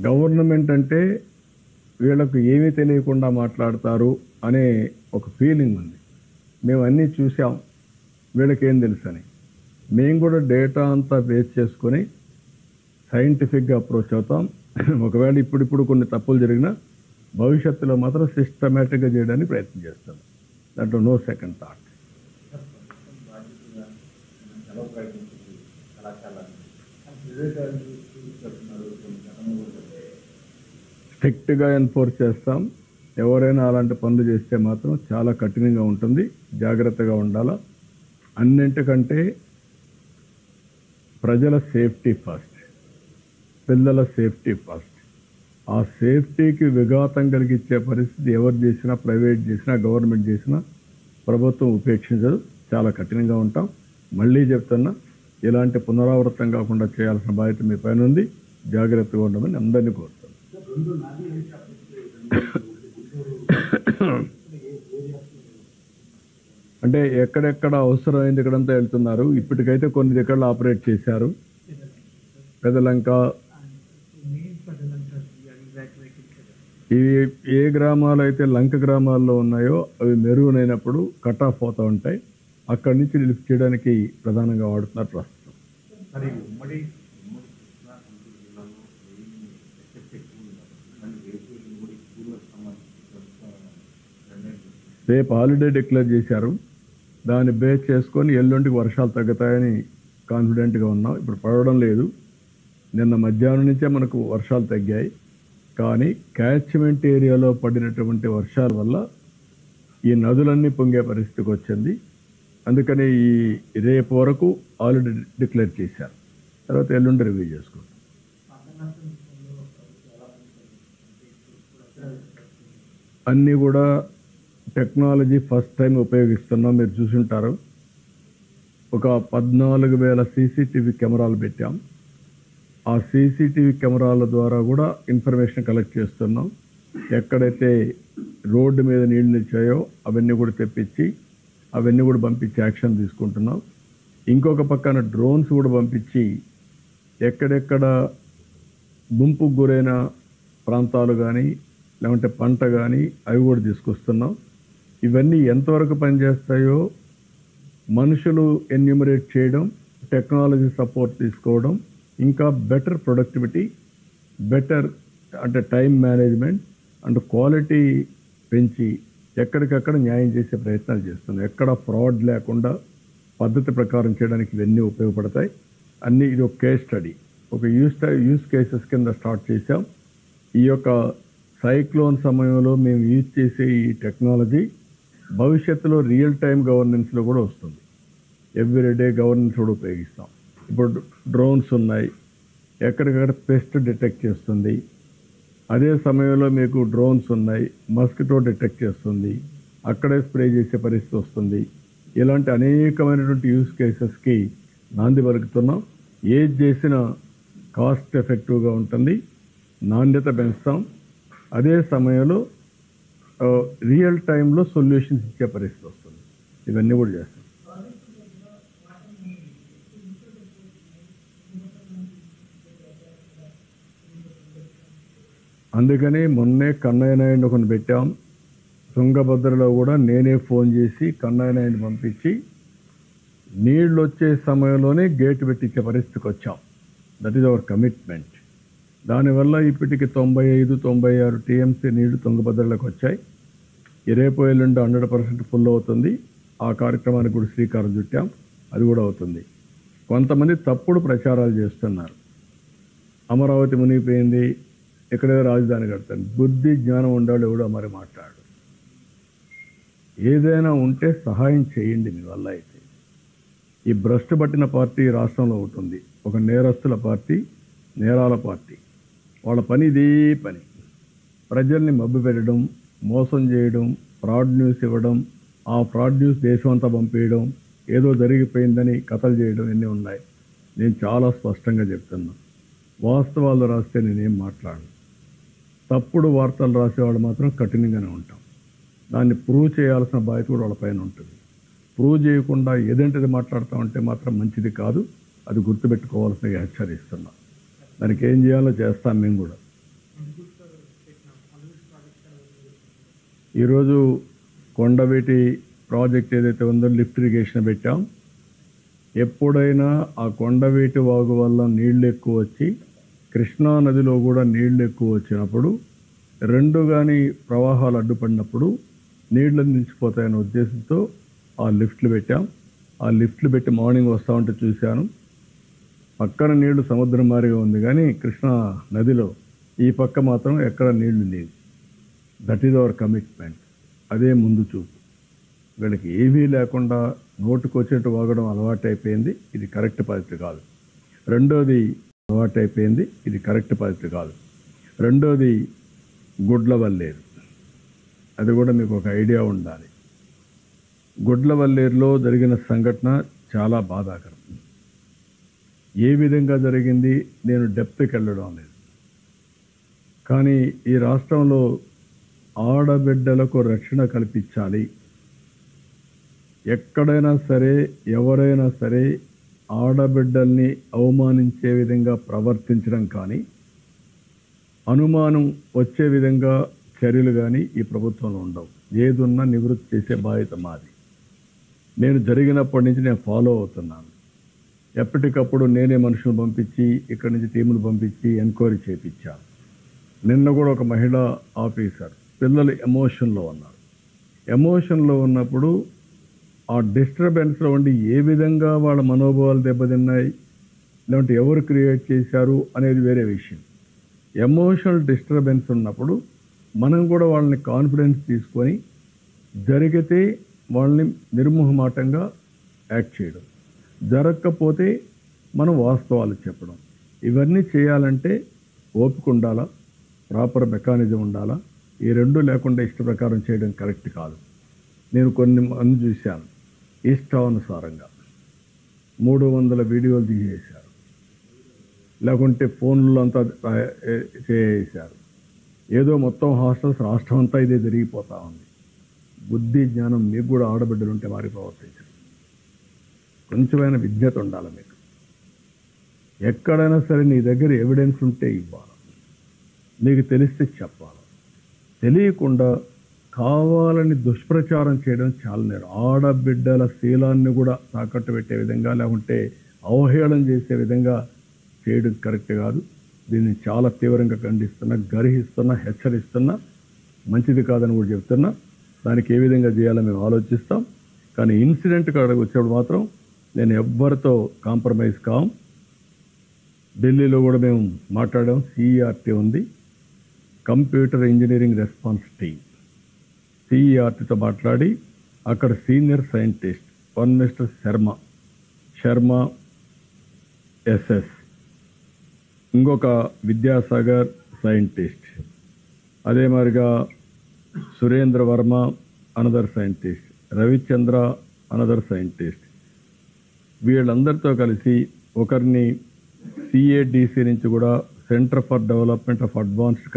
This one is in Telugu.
గవర్నమెంట్ అంటే వీళ్ళకు ఏమీ తెలియకుండా మాట్లాడతారు అనే ఒక ఫీలింగ్ ఉంది. మేము అన్నీ చూసాం, వీళ్ళకేం తెలుసని. మేము కూడా డేటా అంతా బేస్ చేసుకొని సైంటిఫిక్గా అప్రోచ్ అవుతాం. ఒకవేళ ఇప్పుడిప్పుడు కొన్ని తప్పులు జరిగినా భవిష్యత్తులో మాత్రం సిస్టమేటిక్గా చేయడానికి ప్రయత్నం చేస్తాం. దాంట్లో నో సెకండ్ థాట్. స్ట్రిక్ట్గా ఎన్ఫోర్స్ చేస్తాం. ఎవరైనా అలాంటి పనులు చేస్తే మాత్రం చాలా కఠినంగా ఉంటుంది. జాగ్రత్తగా ఉండాలా. అన్నింటికంటే ప్రజల సేఫ్టీ ఫస్ట్, పిల్లల సేఫ్టీ ఫస్ట్. ఆ సేఫ్టీకి విఘాతం కలిగించే పరిస్థితి ఎవరు చేసినా, ప్రైవేట్ చేసినా, గవర్నమెంట్ చేసినా ప్రభుత్వం ఉపేక్షించదు. చాలా కఠినంగా ఉంటాం. మళ్ళీ చెప్తున్నా, ఇలాంటి పునరావృతం కాకుండా చేయాల్సిన బాధ్యత మీ పైన ఉంది. జాగ్రత్తగా ఉండమని అందరినీ కోరుతాను. అంటే ఎక్కడెక్కడ అవసరమైంది ఇక్కడంతా వెళ్తున్నారు. ఇప్పటికైతే కొన్ని దగ్గరలో ఆపరేట్ చేశారు. పెదలంక, ఇవి ఏ గ్రామాలు అయితే లంక గ్రామాల్లో ఉన్నాయో అవి మెరుగునైనప్పుడు కట్ ఆఫ్ అవుతూ ఉంటాయి. అక్కడి నుంచి లిఫ్ట్ చేయడానికి ప్రధానంగా వాడుతున్నారు ప్రస్తుతం. రేపు హాలిడే డిక్లేర్ చేశారు. దాన్ని బేస్ చేసుకొని ఎల్లుండికి వర్షాలు తగ్గుతాయని కాన్ఫిడెంట్గా ఉన్నాం. ఇప్పుడు పడడం లేదు. నిన్న మధ్యాహ్నం నుంచే మనకు వర్షాలు తగ్గాయి. కానీ క్యాచ్మెంట్ ఏరియాలో పడినటువంటి వర్షాల వల్ల ఈ నదులన్నీ పొంగే పరిస్థితికి వచ్చింది. అందుకని ఈ రేపు వరకు హాలిడే డిక్లేర్ చేశారు. తర్వాత ఎల్లుండి రివ్యూ చేసుకుంటాం. అన్నీ కూడా టెక్నాలజీ ఫస్ట్ టైం ఉపయోగిస్తున్నాం. మీరు చూసుంటారు, ఒక 14,000 సీసీటీవీ కెమెరాలు పెట్టాం. ఆ సీసీటీవీ కెమెరాల ద్వారా కూడా ఇన్ఫర్మేషన్ కలెక్ట్ చేస్తున్నాం. ఎక్కడైతే రోడ్డు మీద నీళ్లు నిలిచాయో అవన్నీ కూడా తెప్పించి అవన్నీ కూడా పంపించి యాక్షన్ తీసుకుంటున్నాం. ఇంకొక పక్కన డ్రోన్స్ కూడా పంపించి ఎక్కడెక్కడ ముంపుకు గురైన ప్రాంతాలు కానీ లేకుంటే పంట కానీ అవి కూడా తీసుకొస్తున్నాం. ఇవన్నీ ఎంతవరకు పనిచేస్తాయో మనుషులు ఎన్యూమరేట్ చేయడం, టెక్నాలజీ సపోర్ట్ తీసుకోవడం, ఇంకా బెటర్ ప్రొడక్టివిటీ, బెటర్ అంటే టైం మేనేజ్మెంట్ అండ్ క్వాలిటీ పెంచి ఎక్కడికక్కడ న్యాయం చేసే ప్రయత్నాలు చేస్తున్నాం. ఎక్కడ ఫ్రాడ్ లేకుండా పద్ధతి ప్రకారం చేయడానికి ఇవన్నీ ఉపయోగపడతాయి. అన్నీ ఇది ఒక కేస్ స్టడీ, ఒక యూస్ కేసెస్ కింద స్టార్ట్ చేశాం. ఈ యొక్క సైక్లోన్ సమయంలో మేము యూజ్ చేసే ఈ టెక్నాలజీ భవిష్యత్తులో రియల్ టైం గవర్నెన్స్లో కూడా వస్తుంది. ఎవ్రీడే గవర్నెన్స్ కూడా ఉపయోగిస్తాం. ఇప్పుడు డ్రోన్స్ ఉన్నాయి, ఎక్కడికక్కడ పెస్ట్ డిటెక్ట్ చేస్తుంది. అదే సమయంలో మీకు డ్రోన్స్ ఉన్నాయి, మస్కిటో డిటెక్ట్ చేస్తుంది, అక్కడే స్ప్రే చేసే పరిస్థితి వస్తుంది. ఇలాంటి అనేకమైనటువంటి యూస్ కేసెస్కి నాంది పలుకుతున్నాం. ఏది చేసినా కాస్ట్ ఎఫెక్టివ్గా ఉంటుంది, నాణ్యత పెంచుతాం. అదే సమయంలో రియల్ టైంలో సొల్యూషన్స్ ఇచ్చే పరిస్థితి వస్తుంది. ఇవన్నీ కూడా చేస్తాం. అందుకని మొన్నే కన్నయ్య నాయుడు ఒకటి పెట్టాం. తుంగభద్రలో కూడా నేనే ఫోన్ చేసి కన్నయ్య నాయుడు పంపించి నీళ్ళు వచ్చే సమయంలోనే గేటు పెట్టించే పరిస్థితికి వచ్చాం. That is our commitment. దానివల్ల ఇప్పటికి 95-96 టీఎంసీ నీళ్లు తుంగభద్రలోకి వచ్చాయి. రేపు ఎల్లుండి 100% ఫుల్ అవుతుంది. ఆ కార్యక్రమానికి కూడా శ్రీకారం చుట్టాం. అది కూడా అవుతుంది. కొంతమంది తప్పుడు ప్రచారాలు చేస్తున్నారు. అమరావతి మునిగిపోయింది, ఎక్కడేదో రాజధాని కడతాను. బుద్ధి జ్ఞానం ఉండాలి, ఎవడో మరి మాట్లాడు. ఏదైనా ఉంటే సహాయం చేయండి మీ వల్ల అయితే. ఈ భ్రష్టు పట్టిన పార్టీ రాష్ట్రంలో ఉంటుంది, ఒక నేరస్తుల పార్టీ, నేరాల పార్టీ. వాళ్ళ పని ఇదే పని. ప్రజల్ని మభ్య పెట్టడం, మోసం చేయడం, ఫ్రాడ్ న్యూస్ ఇవ్వడం, ఆ ఫ్రాడ్ న్యూస్ దేశం అంతా పంపేయడం, ఏదో జరిగిపోయిందని కథలు చేయడం ఇవన్నీ ఉన్నాయి. నేను చాలా స్పష్టంగా చెప్తున్నా, వాస్తవాలు రాస్తే నేనేం మాట్లాడను. తప్పుడు వార్తలు రాసేవాళ్ళు మాత్రం కఠినంగానే ఉంటాం. దాన్ని ప్రూవ్ చేయాల్సిన బాధ్యత కూడా వాళ్ళపైన ఉంటుంది. ప్రూవ్ చేయకుండా ఏదంటిది మాట్లాడుతామంటే మాత్రం మంచిది కాదు. అది గుర్తుపెట్టుకోవాల్సిన హెచ్చరిస్తున్నాం. దానికి ఏం చేయాలో చేస్తాం మేము కూడా. ఈరోజు కొండవీటి ప్రాజెక్ట్ ఏదైతే ఉందో లిఫ్ట్ ఇరిగేషన్ పెట్టాం. ఎప్పుడైనా ఆ కొండవీటి వాగు వల్ల నీళ్లు ఎక్కువ వచ్చి కృష్ణా నదిలో కూడా నీళ్లు ఎక్కువ వచ్చినప్పుడు రెండు కానీ ప్రవాహాలు అడ్డుపడినప్పుడు నీళ్లు నిలిచిపోతాయనే ఉద్దేశంతో ఆ లిఫ్ట్లు పెట్టాం. ఆ లిఫ్ట్లు పెట్టి మార్నింగ్ వస్తూ ఉంటే చూశాను. పక్కన నీళ్లు సముద్రం మారిగా ఉంది, కానీ కృష్ణా నదిలో ఈ పక్క మాత్రం ఎక్కడ నీళ్లు లేవు. That is our commitment. అదే ముందు చూపు. వీళ్ళకి ఏమీ లేకుండా నోటుకు వచ్చినట్టు వాగడం అలవాటైపోయింది. ఇది కరెక్ట్ పద్ధతి కాదు. రెండోది అలవాటైపోయింది. ఇది కరెక్ట్ పద్ధతి కాదు. రెండోది గుడ్లవల్లేరు. అది కూడా మీకు ఒక ఐడియా ఉండాలి. గుడ్లవల్లేరులో జరిగిన సంఘటన చాలా బాధాకరం. ఏ విధంగా జరిగింది నేను డెప్త్కి వెళ్ళడం లేదు. కానీ ఈ రాష్ట్రంలో ఆడబిడ్డలకు రక్షణ కల్పించాలి. ఎక్కడైనా సరే ఎవరైనా సరే ఆడబిడ్డల్ని అవమానించే విధంగా ప్రవర్తించడం కానీ అనుమానం వచ్చే విధంగా చర్యలు కానీ ఈ ప్రభుత్వంలో ఉండవు. ఏదున్నా నివృత్తి చేసే బాధ్యత మాది. నేను జరిగినప్పటి నుంచి నేను ఫాలో అవుతున్నాను. ఎప్పటికప్పుడు నేనే మనుషులు పంపించి ఇక్కడి నుంచి టీములు పంపించి ఎంక్వైరీ చేయించాను. నిన్న కూడా ఒక మహిళా ఆఫీసర్ పిల్లలు ఎమోషన్లో ఉన్నారు. ఎమోషన్లో ఉన్నప్పుడు ఆ డిస్టర్బెన్స్లో ఉండి ఏ విధంగా వాళ్ళ మనోభావాలు దెబ్బతిన్నాయి, లేదంటే ఎవరు క్రియేట్ చేశారు అనేది వేరే విషయం. ఎమోషనల్ డిస్టర్బెన్స్ ఉన్నప్పుడు మనం కూడా వాళ్ళని కాన్ఫిడెన్స్ తీసుకొని జరిగితే వాళ్ళని నిర్మోహమాటంగా యాక్ట్ చేయడం, జరగకపోతే మనం వాస్తవాలు చెప్పడం. ఇవన్నీ చేయాలంటే ఓపిక ఉండాలా, ప్రాపర్ మెకానిజం ఉండాలా. ఈ రెండు లేకుండా ఇష్ట ప్రకారం చేయడం కరెక్ట్ కాదు. నేను కొన్ని మంది చూశాను, ఇష్టానుసారంగా 300 వీడియోలు తీసేశారు, లేకుంటే ఫోన్లో అంతా చేసేశారు. ఏదో మొత్తం హాస్టల్స్ రాష్ట్రం అంతా ఇదే జరిగిపోతూ ఉంది. బుద్ధి జ్ఞానం మీకు కూడా ఆడబిడ్డలు ఉంటే వారి ప్రవర్తించారు. కొంచెమైనా విజ్ఞత ఉండాలి మీకు. ఎక్కడైనా సరే నీ దగ్గర ఎవిడెన్స్ ఉంటే ఇవ్వాలి, నీకు తెలిస్తే చెప్పాలి. తెలియకుండా కావాలని దుష్ప్రచారం చేయడం చాలా నేరం. ఆడబిడ్డల శీలాన్ని కూడా తాకట్టు పెట్టే విధంగా లేకుంటే అవహేళన చేసే విధంగా చేయడం కరెక్ట్ కాదు. దీన్ని చాలా తీవ్రంగా ఖండిస్తున్నా, గర్హిస్తున్నా, హెచ్చరిస్తున్నా. మంచిది కాదని కూడా చెప్తున్నా. దానికి ఏ విధంగా చేయాలో మేము ఆలోచిస్తాం. కానీ ఇన్సిడెంట్ కాడికి వచ్చేప్పుడు మాత్రం నేను ఎవ్వరితో కాంప్రమైజ్ కాం. ఢిల్లీలో కూడా మేము మాట్లాడాం. సిఈఆర్టీ ఉంది, కంప్యూటర్ ఇంజనీరింగ్ రెస్పాన్స్ టీమ్. సిఈఆర్టీతో మాట్లాడి అక్కడ senior scientist one mister Sharma SS, ఇంకొక విద్యాసాగర్ సైంటిస్ట్, అదే మాదిరిగా Surendra Varma another scientist, Ravichandra another scientist, వీళ్ళందరితో కలిసి ఒకరిని సిఏడిసి నుంచి కూడా centre for development of advanced